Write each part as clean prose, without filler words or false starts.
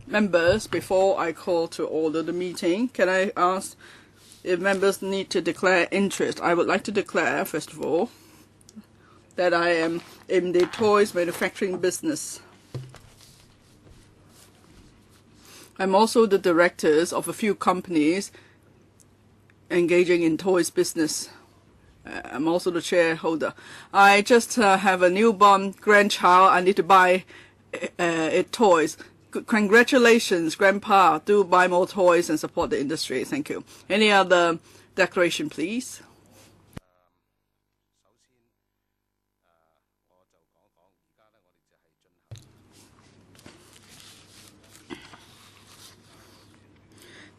Members, before I call to order the meeting, can I ask if members need to declare interest? I would like to declare, first of all, that I am in the toys manufacturing business. I'm also the directors of a few companies engaging in toys business. I'm also the shareholder. I just have a newborn grandchild. I need to buy it toys. Congratulations, Grandpa. Do buy more toys and support the industry. Thank you. Any other declaration, please?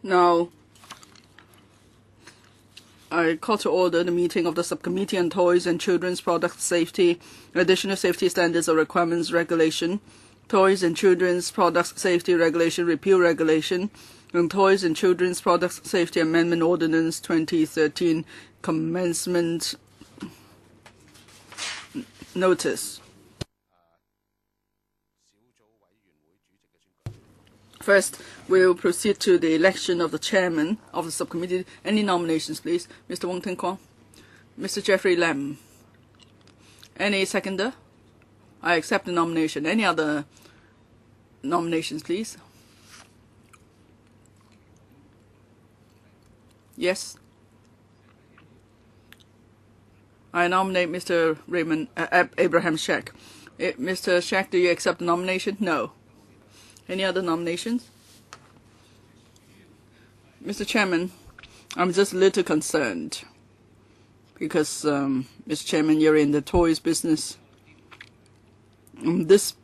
Now, I call to order the meeting of the Subcommittee on Toys and Children's Product Safety, Additional Safety Standards or Requirements Regulation, Toys and Children's Product Safety Regulation, Repeal Regulation, and Toys and Children's Product Safety Amendment Ordinance 2013 Commencement Notice. First, we'll proceed to the election of the chairman of the subcommittee. Any nominations, please? Mr. Wong Ten Kwong. Mr. Jeffrey Lam. Any seconder? I accept the nomination. Any other nominations, please? Yes. I nominate Mr. Abraham Shack. Mr. Shack, do you accept the nomination? No. Any other nominations? Mr. Chairman, I'm just a little concerned because, Mr. Chairman, you're in the toys business. This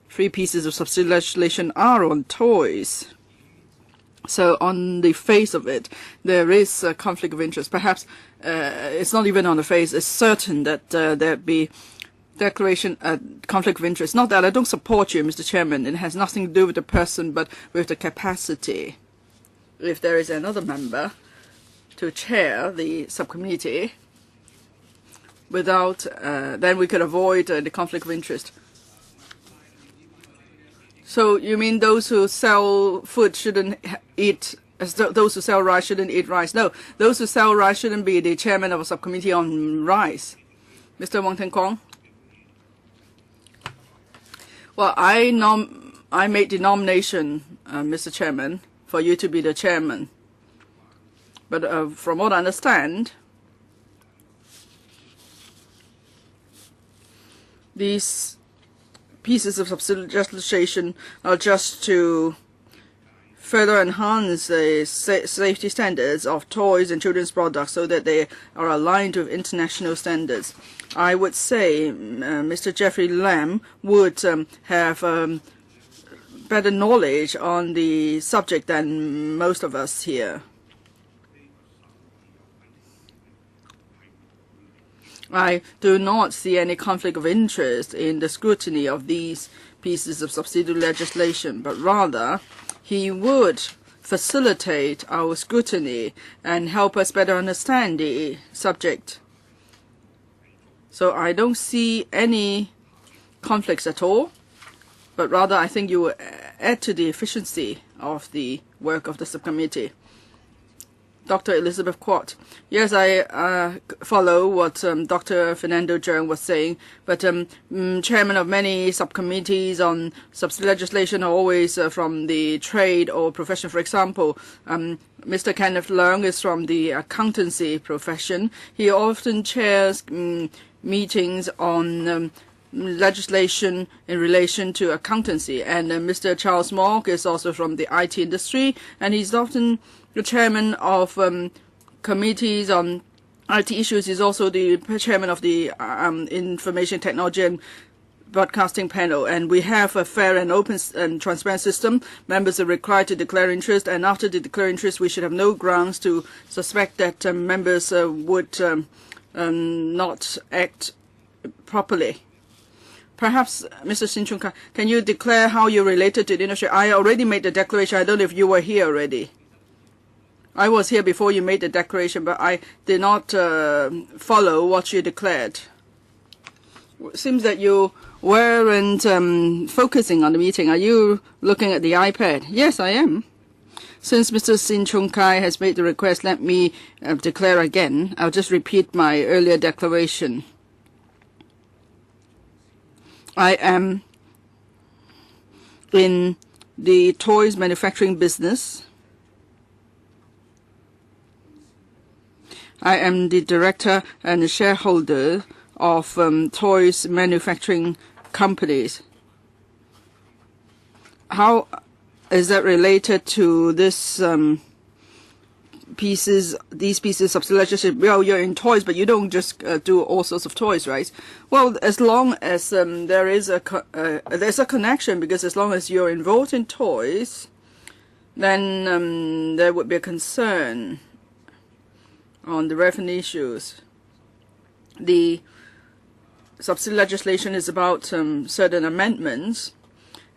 3 pieces of subsidy legislation are on toys. So on the face of it, there is a conflict of interest. Perhaps it's not even on the face. It's certain that there'd be declaration conflict of interest. Not that I don't support you, Mr. Chairman. It has nothing to do with the person, but with the capacity. If there is another member to chair the subcommittee, without then we could avoid the conflict of interest. So you mean those who sell food shouldn't eat, those who sell rice shouldn't eat rice? No, those who sell rice shouldn't be the chairman of a subcommittee on rice. Mr. Wong Ten Kwong. Well, I made the nomination, Mr. Chairman, for you to be the chairman. But from what I understand, these pieces of subsidy legislation are just to further enhance the safety standards of toys and children's products so that they are aligned with international standards. I would say Mr. Jeffrey Lam would have better knowledge on the subject than most of us here. I do not see any conflict of interest in the scrutiny of these pieces of subsidy legislation, but rather he would facilitate our scrutiny and help us better understand the subject. So I don't see any conflicts at all, but rather I think you will add to the efficiency of the work of the subcommittee. Dr. Elizabeth Quat. Yes, I follow what Dr. Fernando Zheng was saying, but chairman of many subcommittees on subsidy legislation are always from the trade or profession. For example, Mr. Kenneth Leung is from the accountancy profession. He often chairs meetings on legislation in relation to accountancy, and Mr. Charles Mogg is also from the IT industry, and he's often the chairman of committees on IT issues. He's also the chairman of the Information Technology and Broadcasting panel, and we have a fair and open and transparent system. Members are required to declare interest, and after they declare interest, we should have no grounds to suspect that members would not act properly. Perhaps, Mr. Sin Chung, can you declare how you're related to the industry? I already made the declaration. I don't know if you were here already. I was here before you made the declaration, but I did not follow what you declared. It seems that you weren't focusing on the meeting. Are you looking at the iPad? Yes, I am. Since Mr. Sin Chung Kai has made the request, let me declare again. I'll just repeat my earlier declaration. I am in the toys manufacturing business. I am the director and the shareholder of toys manufacturing companies. How is that related to this these pieces of legislation? Well, you're in toys, but you don't just do all sorts of toys, right? Well, as long as there's a connection, because as long as you're involved in toys, then there would be a concern on the revenue issues. The subsidy legislation is about certain amendments,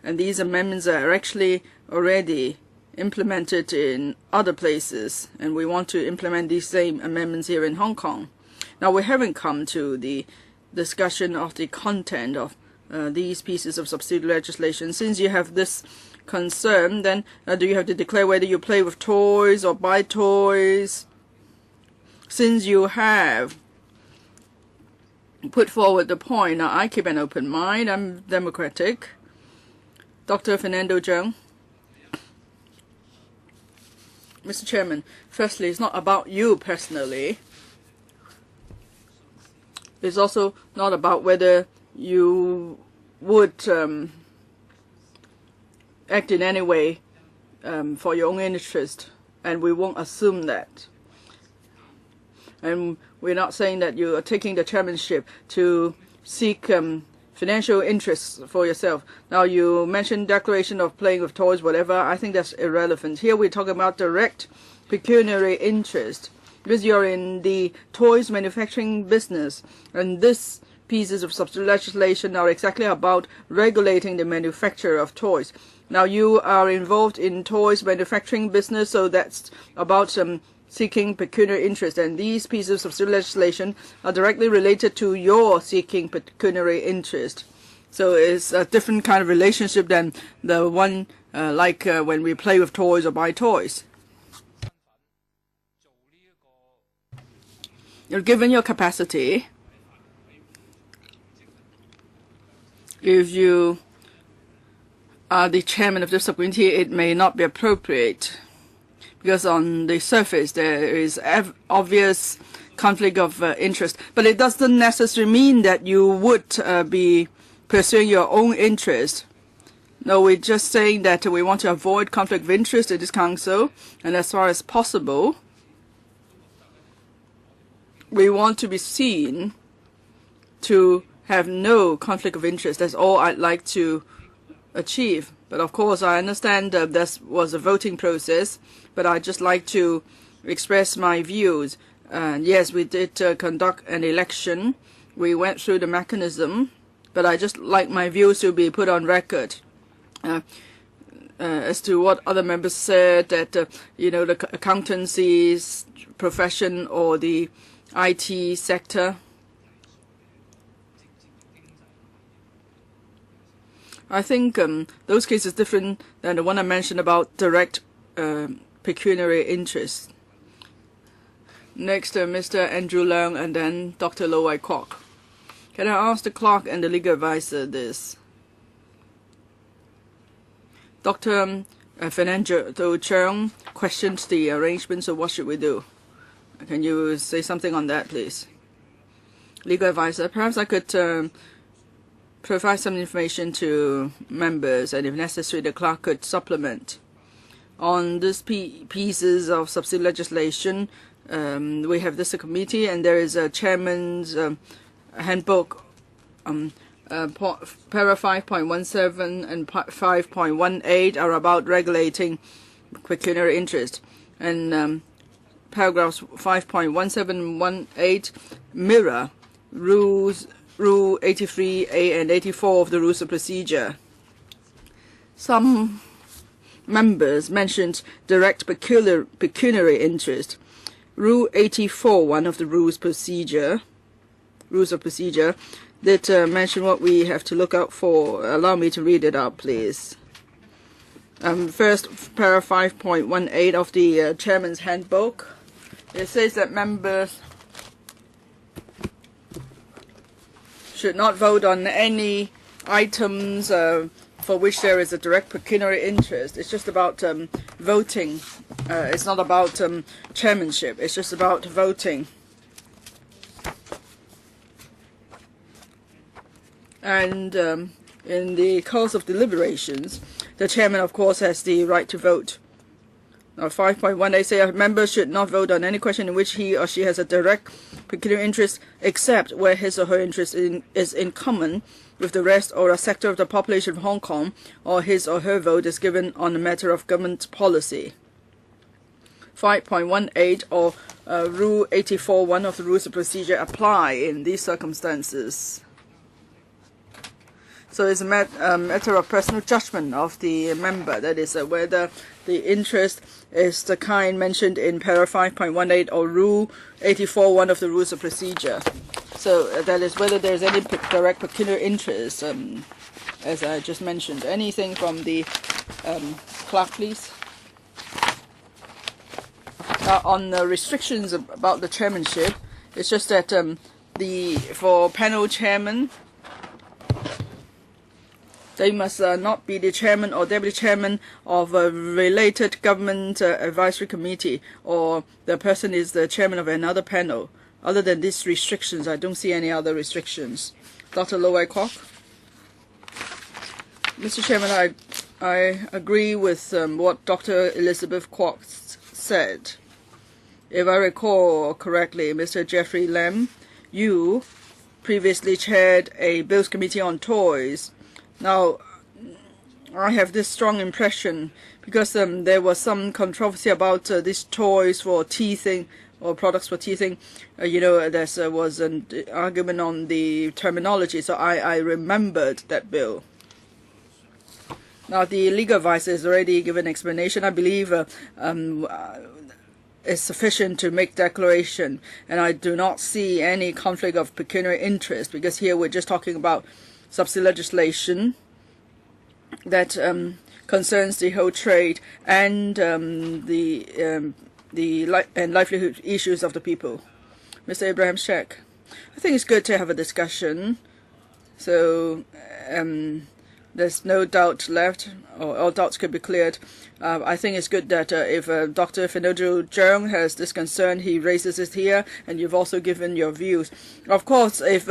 and these amendments are actually already implemented in other places, and we want to implement these same amendments here in Hong Kong. Now, we haven't come to the discussion of the content of these pieces of subsidy legislation. Since you have this concern, then do you have to declare whether you play with toys or buy toys? Since you have put forward the point, now I keep an open mind. I'm democratic. Dr. Fernando Zhang. Mr. Chairman, firstly, it's not about you personally. It's also not about whether you would act in any way for your own interest, and we won't assume that. And we're not saying that you are taking the chairmanship to seek financial interests for yourself. Now, you mentioned declaration of playing with toys, whatever. I think that's irrelevant. Here we're talking about direct pecuniary interest, because you're in the toys manufacturing business, and this pieces of subsidy legislation are exactly about regulating the manufacture of toys. Now, you are involved in toys manufacturing business, so that's about seeking pecuniary interest, and these pieces of legislation are directly related to your seeking pecuniary interest. So it's a different kind of relationship than the one like when we play with toys or buy toys. Given your capacity, if you are the chairman of the subcommittee, it may not be appropriate, because on the surface there is obvious conflict of interest. But it doesn't necessarily mean that you would be pursuing your own interest. No, we're just saying that we want to avoid conflict of interest in this council, and as far as possible, we want to be seen to have no conflict of interest. That's all I'd like to achieve. But of course, I understand that was a voting process, but I'd just like to express my views. Yes, we did conduct an election. We went through the mechanism, but I just like my views to be put on record. As to what other members said, that the accountancy profession or the IT sector, I think those cases are different than the one I mentioned about direct pecuniary interest. Next, Mr. Andrew Leung, and then Dr. Lo Wai Kwok. Can I ask the clerk and the legal advisor this? Dr. Fernando Cheung questioned the arrangement, so what should we do? Can you say something on that, please? Legal advisor, perhaps I could provide some information to members, and if necessary, the clerk could supplement. On these pieces of subsidy legislation, we have this committee, and there is a chairman's handbook. Para 5.17 and 5.18 are about regulating pecuniary interest, and paragraphs 5.17 and 18 mirror Rule 83A and 84 of the Rules of Procedure. Some members mentioned direct pecuniary interest. Rule 84, one of the Rules of Procedure, did mention what we have to look out for. Allow me to read it out, please. First, paragraph 5.18 of the Chairman's Handbook. It says that members should not vote on any items for which there is a direct pecuniary interest. It's just about voting. It's not about chairmanship. It's just about voting. And in the course of deliberations, the chairman, of course, has the right to vote. Now, 5.1, they say a member should not vote on any question in which he or she has a direct pecuniary interest, except where his or her interest is in common with the rest or a sector of the population of Hong Kong, or his or her vote is given on a matter of government policy. 5.18 or Rule 84.1 of the Rules of Procedure apply in these circumstances. So it's a matter of personal judgment of the member, that is whether the interest is the kind mentioned in paragraph 5.18 or Rule 84.1 of the Rules of Procedure. So that is whether there is any direct pecuniary interest, as I just mentioned. Anything from the clerk, please? On the restrictions about the chairmanship, it's just that for panel chairman, they must not be the chairman or deputy chairman of a related government advisory committee, or the person is the chairman of another panel. Other than these restrictions, I don't see any other restrictions. Dr. Low Wai Kwok. Mr. Chairman, I agree with what Dr. Elizabeth Kwok said. If I recall correctly, Mr. Jeffrey Lam, you previously chaired a Bills Committee on Toys. Now, I have this strong impression because there was some controversy about these toys for teething or products for teething. There was an argument on the terminology, so I remembered that bill. Now, the legal advisor has already given explanation. I believe is sufficient to make declaration, and I do not see any conflict of pecuniary interest, because here we're just talking about subsidy legislation that concerns the whole trade and livelihood issues of the people. Mr. Abraham Sheck, I think it's good to have a discussion, so there's no doubt left, or all doubts could be cleared. I think it's good that if Dr. Finojo Jung has this concern, he raises it here, and you've also given your views. Of course, if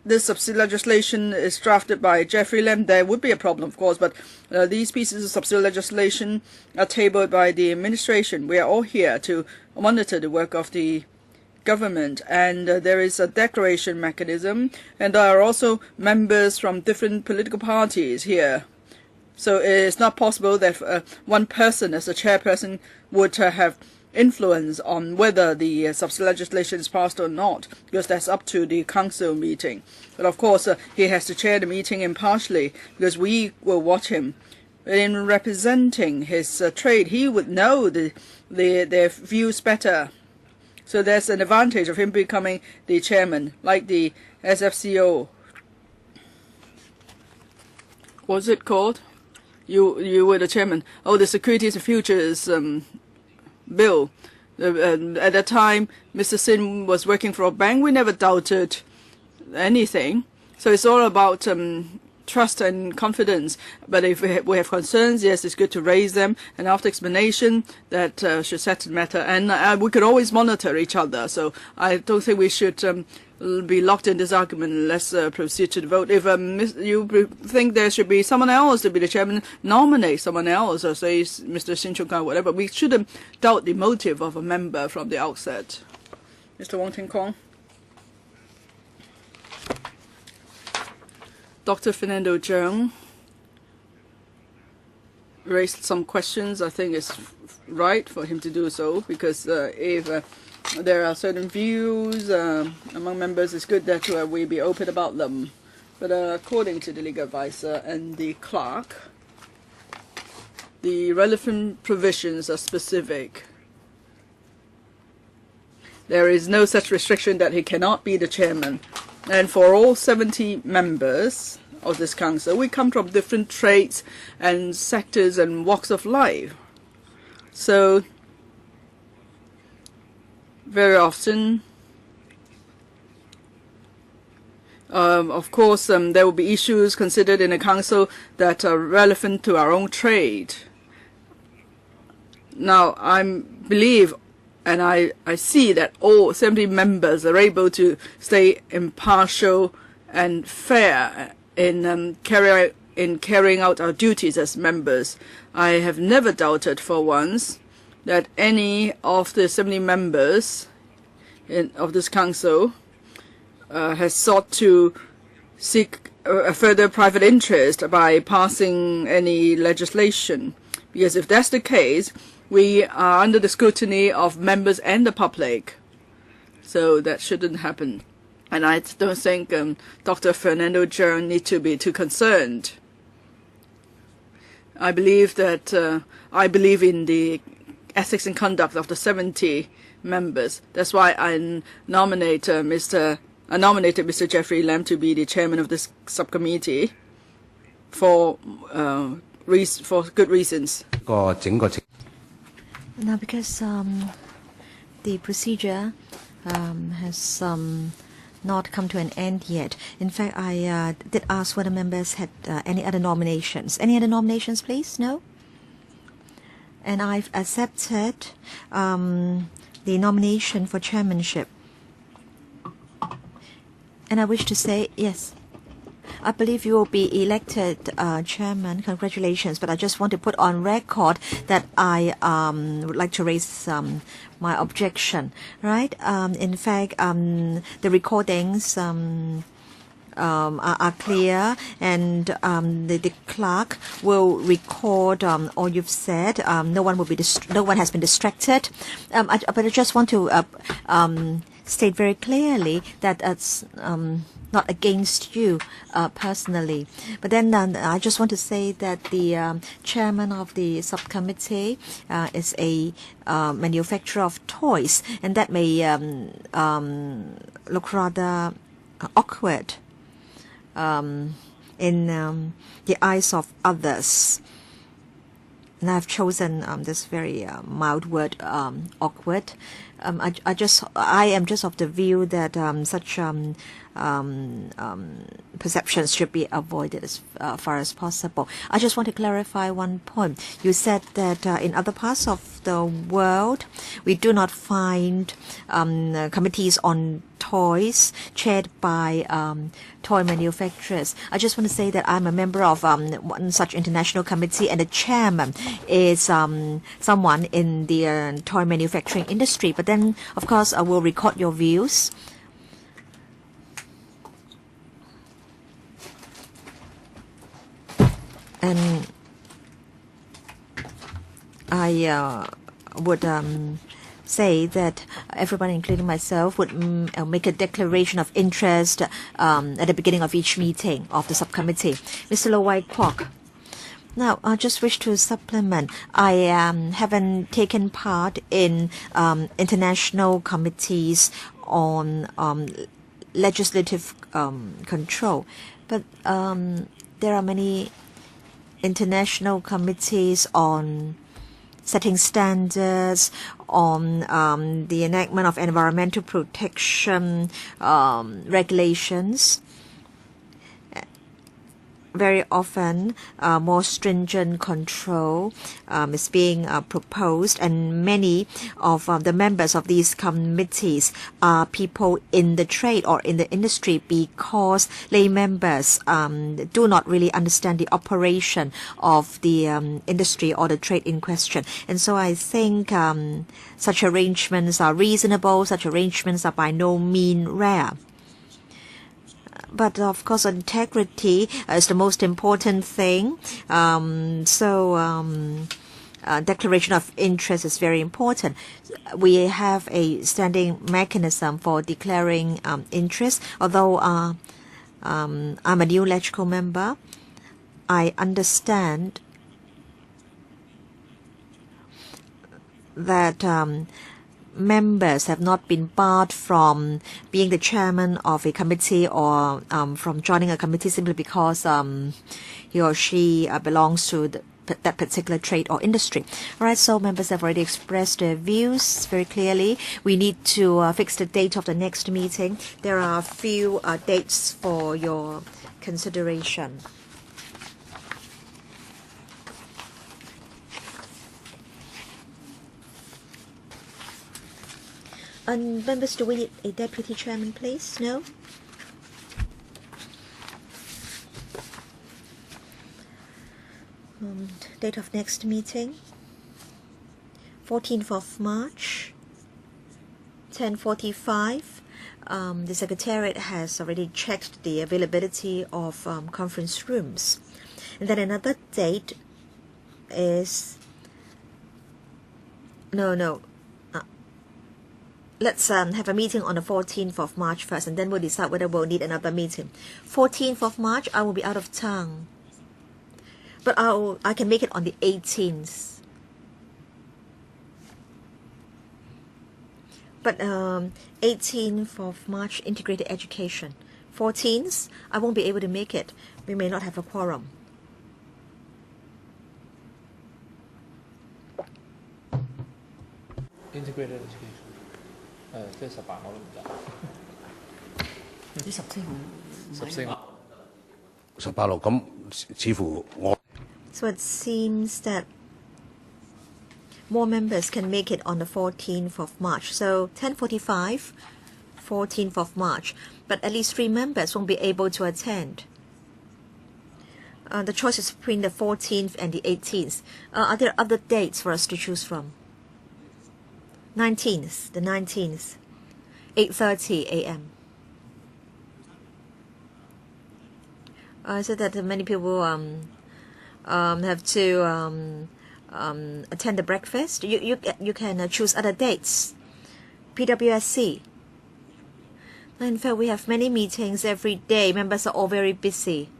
this subsidy legislation is drafted by Jeffrey Lam, there would be a problem, of course, but these pieces of subsidy legislation are tabled by the administration. We are all here to monitor the work of the government, and there is a declaration mechanism, and there are also members from different political parties here. So it is not possible that one person as a chairperson would have influence on whether the subsidy legislation is passed or not, because that's up to the council meeting. But of course, he has to chair the meeting impartially, because we will watch him. In representing his trade, he would know their views better. So there's an advantage of him becoming the chairman, like the SFCO. What's it called? You were the chairman. Oh, the Securities and Futures bill. At that time, Mr. Sin was working for a bank. We never doubted anything. So it's all about trust and confidence. But if we have concerns, yes, it's good to raise them. And after explanation, that should settle the matter. And we could always monitor each other. So I don't think we should be locked in this argument. Let's proceed to the vote. If you think there should be someone else to be the chairman, nominate someone else, or say Mr. Sin Chung Kang, whatever. We shouldn't doubt the motive of a member from the outset. Mr. Wong Ting Kong. Dr. Fernando Cheung raised some questions. I think it's right for him to do so, because if there are certain views among members, it's good that we be open about them. But according to the legal advisor and the clerk, the relevant provisions are specific. There is no such restriction that he cannot be the chairman. And for all 70 members of this council, we come from different trades and sectors and walks of life. So very often, of course, there will be issues considered in the council that are relevant to our own trade. Now, I believe and I see that all 70 members are able to stay impartial and fair in carrying out our duties as members. I have never doubted for once that any of the 70 members of this council has sought to seek a further private interest by passing any legislation. Because if that's the case, we are under the scrutiny of members and the public. So that shouldn't happen. And I don't think Dr. Fernando Cheung needs to be too concerned. I believe that I believe in the ethics and conduct of the 70 members. That's why I nominated Mr. Jeffrey Lam to be the chairman of this subcommittee for good reasons. Now, because the procedure has not come to an end yet. In fact, I did ask whether members had any other nominations. Any other nominations, please? No? And I've accepted the nomination for chairmanship. And I wish to say, yes, I believe you will be elected chairman. Congratulations. But I just want to put on record that I would like to raise my objection, right? In fact, the recordings are clear, and the clerk will record all you've said. No one has been distracted. But I just want to state very clearly that it's not against you personally. But then I just want to say that the chairman of the subcommittee is a manufacturer of toys, and that may look rather awkward in the eyes of others. And I've chosen this very mild word, awkward. I am just of the view that such perceptions should be avoided as far as possible. I just want to clarify one point. You said that in other parts of the world, we do not find committees on toys chaired by toy manufacturers. I just want to say that I'm a member of one such international committee, and the chairman is someone in the toy manufacturing industry. But then, of course, I will record your views. And I would say that everybody, including myself, would make a declaration of interest at the beginning of each meeting of the subcommittee. Mr. Lo Wai Kwok. Now, I just wish to supplement. I haven't taken part in international committees on legislative control, but there are many international committees on setting standards, on the enactment of environmental protection regulations. Very often, more stringent control is being proposed, and many of the members of these committees are people in the trade or in the industry, because lay members do not really understand the operation of the industry or the trade in question. And so I think such arrangements are reasonable. Such arrangements are by no means rare. But of course, integrity is the most important thing. Declaration of interest is very important. We have a standing mechanism for declaring interest. Although I'm a new electrical member, I understand that members have not been barred from being the chairman of a committee or from joining a committee simply because he or she belongs to that particular trade or industry. All right, so members have already expressed their views very clearly. We need to fix the date of the next meeting. There are a few dates for your consideration. And members, do we need a deputy chairman, please? No? Date of next meeting, 14th of March, 10:45. The Secretariat has already checked the availability of conference rooms. And then another date is... Let's have a meeting on the 14th of March first, and then we'll decide whether we'll need another meeting. 14th of March, I will be out of town. But I can make it on the 18th. But 18th of March, integrated education. 14th, I won't be able to make it. We may not have a quorum. Integrated education. 即係18我都唔得。你14號18號咁似乎我。So it seems that more members can make it on the 14th of March. So 10:45, 14th of March. But at least 3 members won't be able to attend. The choice is between the 14th and the 18th. Are there other dates for us to choose from? 19th, the 19th, 8:30 a.m. So that many people have to attend the breakfast. You can choose other dates. PWSC. In fact, we have many meetings every day. Members are all very busy.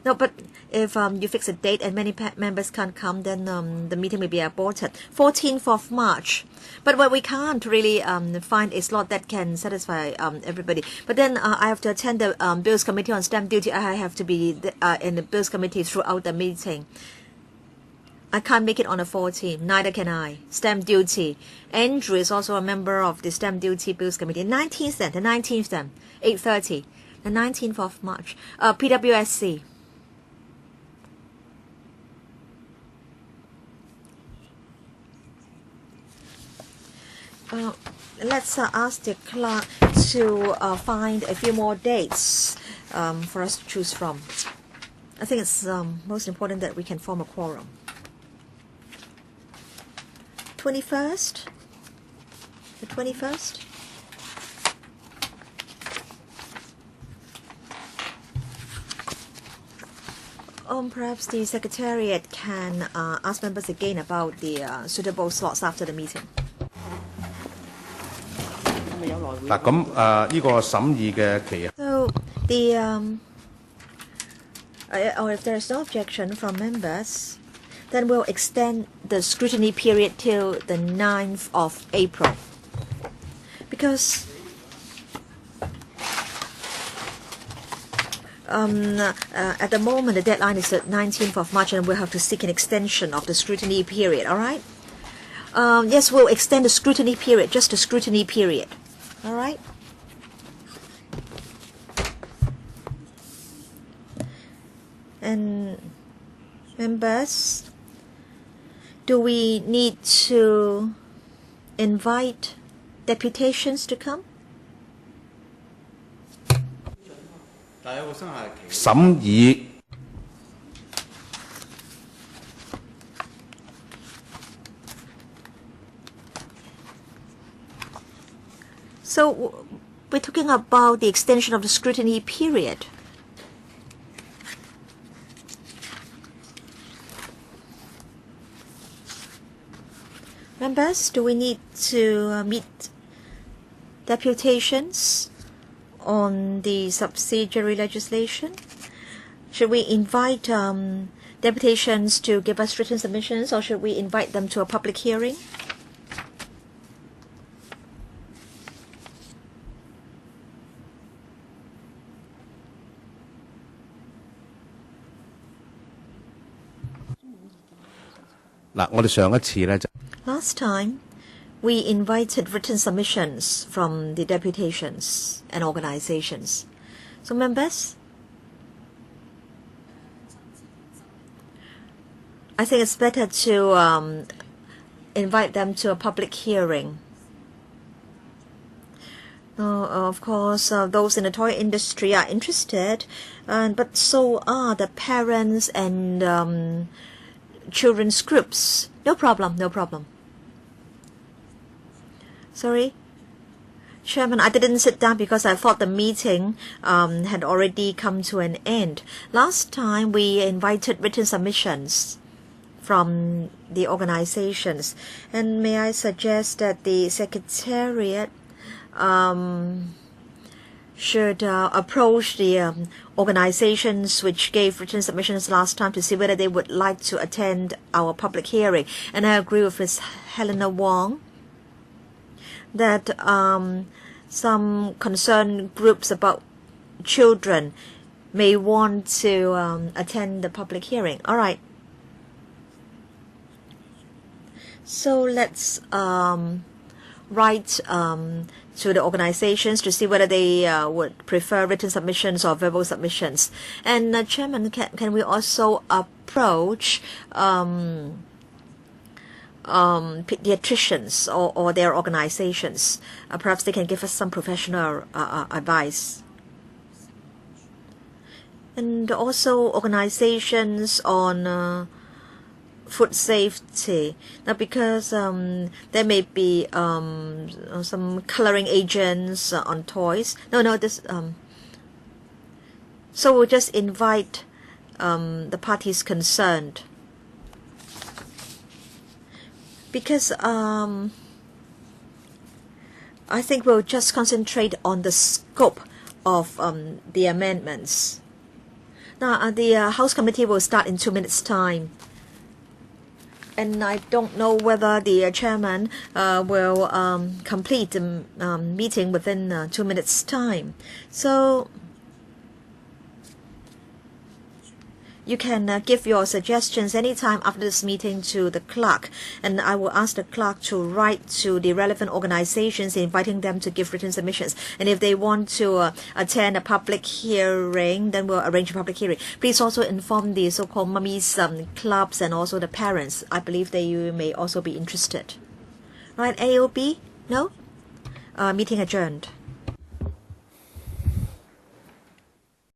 No, but if you fix a date and many members can't come, then the meeting may be aborted. 14th of March. But we can't really find a slot that can satisfy everybody. But then I have to attend the Bills Committee on Stamp Duty. I have to be in the Bills Committee throughout the meeting. I can't make it on the 14th. Neither can I. Stamp Duty. Andrew is also a member of the Stamp Duty Bills Committee. 19th then. The 19th then. 8:30. The 19th of March. PWSC. Let's ask the clerk to find a few more dates for us to choose from. I think it's most important that we can form a quorum. 21st? The 21st? Perhaps the Secretariat can ask members again about the suitable slots after the meeting. 嗱咁呢個審議嘅期啊。So or if there is no objection from members, then we'll extend the scrutiny period till the 9th of April. Because at the moment the deadline is the 19th of March, and we'll have to seek an extension of the scrutiny period. All right? Yes, we'll extend the scrutiny period, just the scrutiny period. All right? And members, do we need to invite deputations to come? 審議 So we're talking about the extension of the scrutiny period. Members, do we need to meet deputations on the subsidiary legislation? Should we invite deputations to give us written submissions, or should we invite them to a public hearing? Last time, we invited written submissions from the deputations and organizations. So members, I think it's better to invite them to a public hearing. Of course, those in the toy industry are interested, but so are the parents and children's groups. No problem, no problem. Sorry, Chairman, I didn't sit down because I thought the meeting had already come to an end. Last time we invited written submissions from the organizations, and may I suggest that the Secretariat should approach the organizations which gave written submissions last time to see whether they would like to attend our public hearing. And I agree with Ms. Helena Wong that some concerned groups about children may want to attend the public hearing. All right. So let's write to the organizations to see whether they would prefer written submissions or verbal submissions. And Chairman, can we also approach pediatricians or their organizations? Perhaps they can give us some professional advice. And also organizations on food safety. Now, because there may be some coloring agents on toys. So we'll just invite the parties concerned. Because I think we'll just concentrate on the scope of the amendments. Now, the House Committee will start in 2 minutes' time. And I don't know whether the chairman will complete the meeting within 2 minutes' time. So you can give your suggestions anytime after this meeting to the clerk, and I will ask the clerk to write to the relevant organizations inviting them to give written submissions. And if they want to attend a public hearing, then we'll arrange a public hearing. Please also inform the so-called mummies clubs and also the parents. I believe they may also be interested. Right, AOB? No? Meeting adjourned.